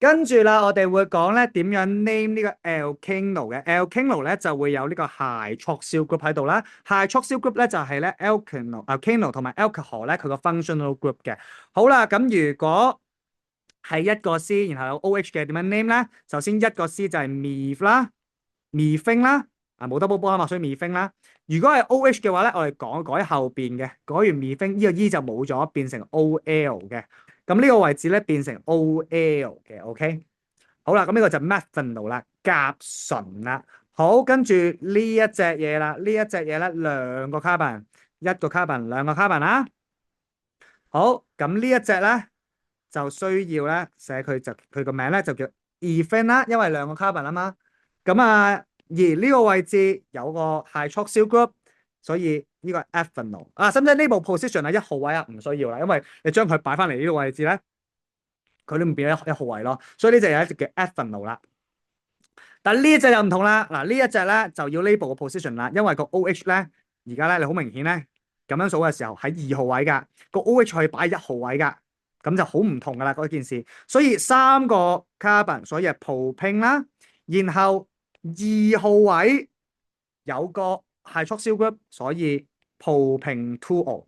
跟住啦，我哋會講咧點樣 name 呢個 alkyl 嘅 alkyl 咧就會有呢個 hydroxyl group 喺度啦。hydroxyl group 咧就係咧 alkyl 同埋 alcohol 咧佢個 functional group 嘅。好啦，咁如果係一個 C，然後有 OH 嘅點樣 name 咧？首先一個 C 就係 meth 啦，methane 啦，冇 double bond 啊嘛，所以 methane 啦。如果係 OH 嘅話咧，我哋改後邊嘅，改完 methane 呢個 E 就冇咗，變成 OL 嘅。咁呢個位置咧變成 OL 嘅，OK。好啦，咁呢個就 methanol 啦，甲醇啦。好，跟住呢一隻嘢啦，呢一隻嘢咧兩個 carbon，一個 carbon，兩個 carbon 啦。好，咁呢一隻咧就需要咧寫佢個名咧就叫 ethane 啦，因為兩個 carbon 啊嘛。咁而呢個位置有個 hydroxyl group，所以呢個 ethanol 啊，使唔使呢部 position 啊一號位啊？唔需要啦，因為你將佢擺翻嚟呢個位置咧，佢都唔變咗一號位咯。所以呢隻有一隻叫 ethanol 啦。但呢一隻又唔同啦，嗱呢一隻咧就要呢部個 position 啦，因為個 OH 咧而家咧你好明顯咧咁樣數嘅時候喺二號位噶，個 OH 可以擺一號位噶，咁就好唔同噶啦嗰件事。所以三個 carbon，所以係 propane 啦，然後二號位有個 hydroxyl group，所以 propane 2O。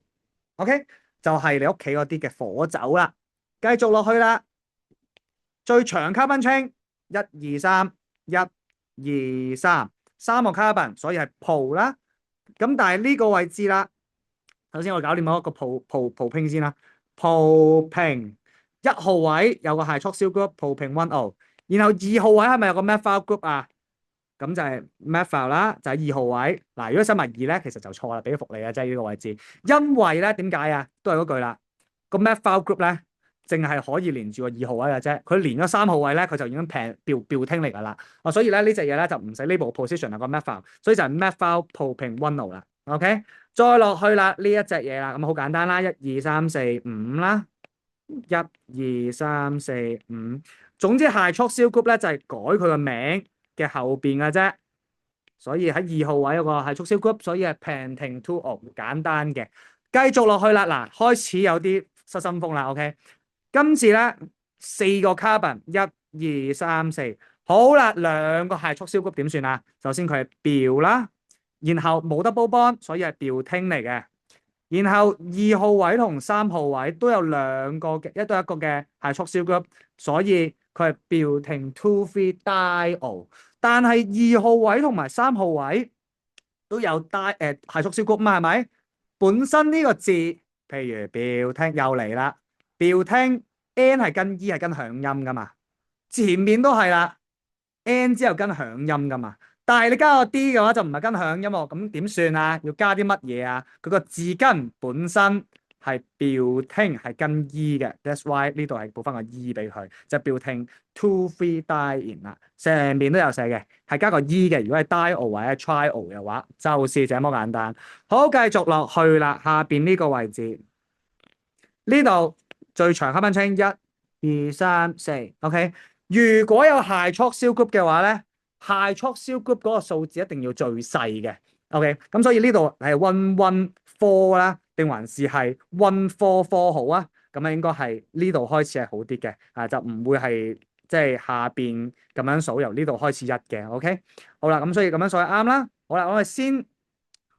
OK，就係你屋企嗰啲嘅火酒啦。繼續落去啦，最長 carbon chain 1 2 3。1 2 3，三個 carbon，所以係 pro 啦。咁但係呢個位置啦，首先我搞掂咗一個 propane 先啦。propane 一號位有個 hydroxyl group propane 1O，然後二號位係咪有個 methyl group 啊？咁就係 methyl 啦，就係二號位。嗱，如果寫埋2咧，其實就錯啦，俾福利啊，即係呢個位置。因為咧點解啊？都係嗰句啦，個 methyl group 咧，淨係可以連住個二號位嘅啫，佢連咗3號位咧，佢就已經標聽嚟㗎啦。所以咧呢隻嘢咧就唔使呢部 position 啊個 methyl，所以就係 methyl propane 1O啦。OK，再落去啦呢一隻嘢啦，咁好簡單啦，1 2 3 4 5啦，1 2 3 4 5，總之 hydroxyl group 咧就係改佢個名嘅後邊嘅啫。所以喺2號位有個 hydroxyl group，所以係 pentane 2O，簡單嘅。繼續落去啦，嗱開始有啲失心瘋啦。OK。今次咧4個 carbon， 1 2 3 4，好啦，兩個係促銷 group 點算啊？首先佢係表啦，然後冇 double bond，所以係表聽嚟嘅。然後2號位同3號位都有兩個嘅，都有一個嘅係促銷 group，所以佢係表聽 2,3 diol。但係2號位同埋3號位都有係促銷 group 嘛？係咪？本身呢個字，譬如表聽又嚟啦。表聽 N 係跟 E 係跟響音噶嘛，前面都係啦 ，N 之後跟響音噶嘛。但係你加個 D 嘅話就唔係跟響音喎，咁點算啊？要加啲乜嘢啊？佢個字根本身係表聽係跟 E 嘅 ，that's why 呢度係補翻個 E 俾佢，就表聽 2,3 diene 啦，成面都有寫嘅，係加個 E 嘅。如果係 diol 或者 triol 嘅話，就是這麼簡單。好，繼續落去啦，下邊呢個位置呢度。最長 carbon chain 1 2 3 4，OK。如果有 hydroxyl group 嘅話咧，hydroxyl group 嗰個數字一定要最細嘅，OK。咁所以呢度係 114啦，定還是係144好啊？咁啊應該係呢度開始係好啲嘅，就唔會係即係下邊咁樣數由呢度開始1嘅，OK。好啦，咁所以咁樣數係啱啦。好啦，我哋先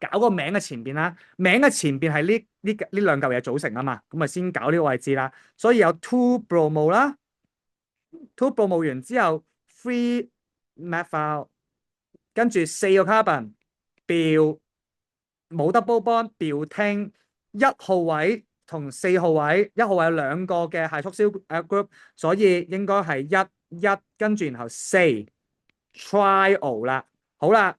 搞個名嘅前邊啦，名嘅前邊係呢兩嚿嘢組成啊嘛，咁啊先搞呢個位置啦。所以有 2 bromo 啦，2 bromo 完之後 3 methyl， 跟住4個 carbon， 表冇 double bond， 表聽1號位同4號位，1號位有兩個嘅 hydroxyl group， 所以應該係1跟住然後4 triol 啦。好啦，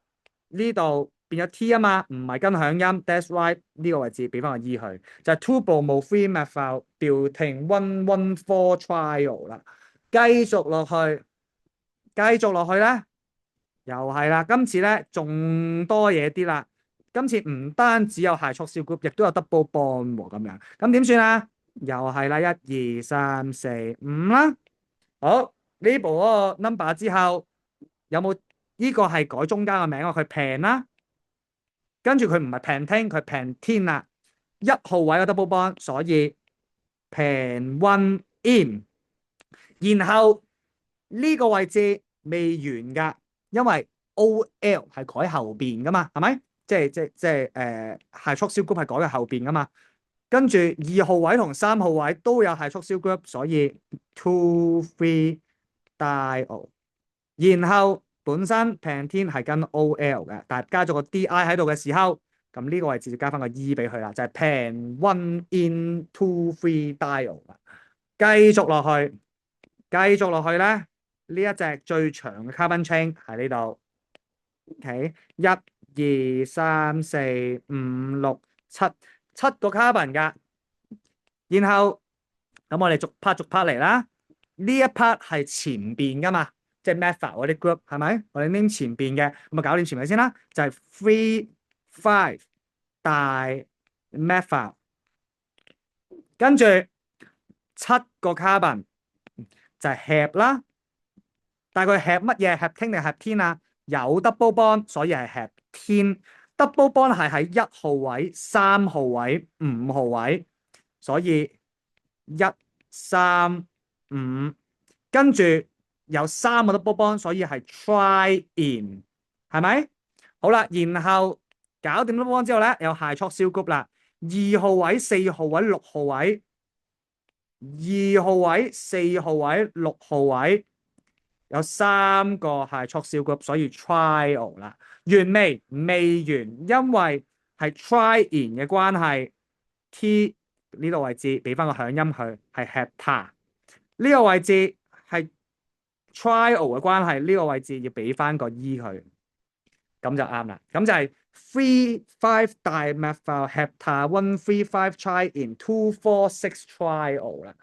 呢度變咗 T 啊嘛，唔係跟響音 ，that's why 呢個位置俾翻個 E 佢，就係 2 bromo 3 methyl 表停114 triol 啦。繼續落去，咧，又係啦。今次咧仲多嘢啲啦。今次唔單止有 hydroxyl group， 亦都有 double bond 喎，咁樣。咁點算啊？又係啦，1 2 3 4 5啦。好，呢部嗰個 number 之後有冇呢個係改中間嘅名啊？佢平啦。跟住佢唔係 pentane， 佢係 pentene啦。1號位有 double bond，所以 pen 1 in。然後呢個位置未完㗎，因為 OL 係改後邊㗎嘛，係咪？即係hydroxyl group 係改喺後邊㗎嘛。跟住2號位同3號位都有hydroxyl group，所以 2,3 diol。然後本身 pentene 係跟 OL 嘅，但係加咗個 DI 喺度嘅時候，咁呢個位置就加翻個 E 俾佢啦，就係 pen 1 in 2,3 diol。繼續落去咧，呢一隻最長嘅 carbon chain 喺呢度。OK， 1、2、3、4、5、6、7個 carbon 㗎。然後咁我哋逐 part 嚟啦。呢一 part 係前邊㗎嘛，即係 methyl 嗰啲 group 係咪？我哋拎前邊嘅，咁啊搞掂前面先啦。就係 3、5 dimethyl， 跟住7個 carbon 就係 hep 啦。但係佢 hep 乜嘢？heptene 定 heptene 啊？有 double bond，所以係 heptene。double bond 係喺1號位、3號位、5號位，所以1、3、5，跟住有3個 double bond，所以係 triene， 係咪？好啦，然後搞掂 double bond 之後咧，有 hydroxyl group 啦。2號位、4號位、6號位，2號位、4號位、6號位。有3個hydroxyl group，所以 triol 啦。完未？未完，因為係 triene 嘅關係。T 呢個位置俾翻個響音佢，係 hepta。呢個位置係 triol 嘅關係，呢個位置要俾翻個 E 佢，咁就啱啦。咁就係 3,5 dimethyl hepta 1,3,5 triene 2,4,6 triol 啦。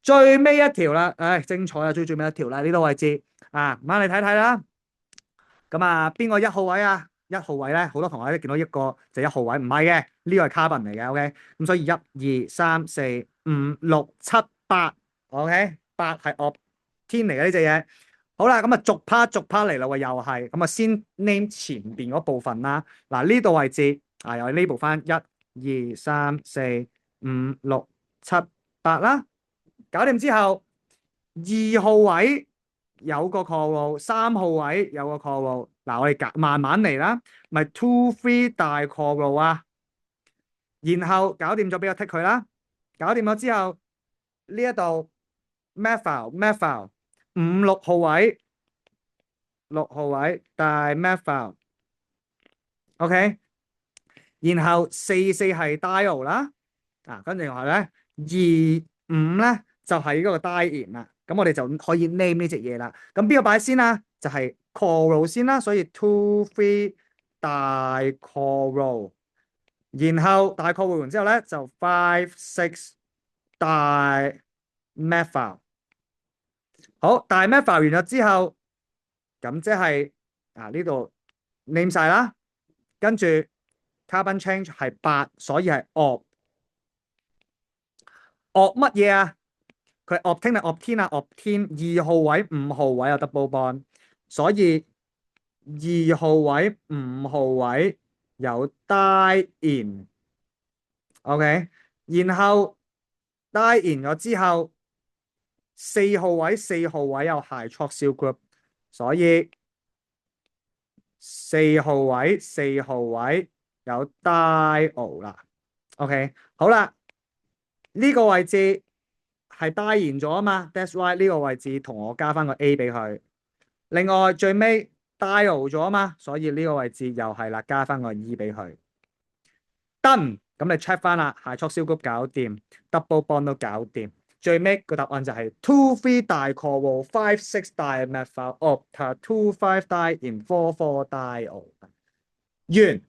最尾一條啦，精彩啊！最尾一條啦，呢個位置啊，啱你睇睇啦。咁啊，邊個1號位啊？1號位咧，好多同學都見到一個就1號位，唔係嘅，呢個係 carbon 嚟嘅。OK，咁所以1、2、3、4、5、6、7、8。OK， 8係 octene 嚟嘅呢隻嘢。好啦，咁啊逐 part 嚟啦喎，又係咁啊，先 name 前邊嗰部分啦。嗱，呢度位置啊，又係 label 翻1、2、3、4、5、6、7、8啦。搞掂之後，2號位有個 chloro， 3號位有個 chloro。嗱，我哋慢慢嚟啦，咪 2,3 dichloro 啊。然後搞掂咗，俾我剔佢啦。搞掂咗之後，呢一度 methyl 5、6號位，6號位dimethyl。OK， 然後4係 diol 啦。跟住我咧2、5咧就係呢個 diene 啦。咁我哋就可以 name 呢隻嘢啦。咁邊個擺先啦？就係 chloro 先啦。所以 2,3 dichloro。然後大 chloro 完之後咧就 5,6 dimethyl。好，dimethyl 完咗之後，咁即係呢度 name 晒啦。跟住 carbon change 係8，所以係 op 乜嘢啊？佢 octene 係 octene 2號位、5號位有 double bond， 所以2號位、5號位有 diene。 OK， 然後 diene 咗之後4號位、4號位有 hydroxyl group， 所以4號位、4號位有 diol 啦。OK， 好啦，呢個位置係 diene 咗啊嘛 ，that's why 呢個位置同我加翻個 A 俾佢。另外最尾 diol 咗啊嘛，所以呢個位置又係啦，加翻個 E 俾佢。Done，咁你 check 翻啦，hydroxyl group 搞掂 ，double bond 都搞掂，最尾個答案就係 2,3 dichloro 5,6 dimethyl octa 2,5 diene 4,4 diol。完。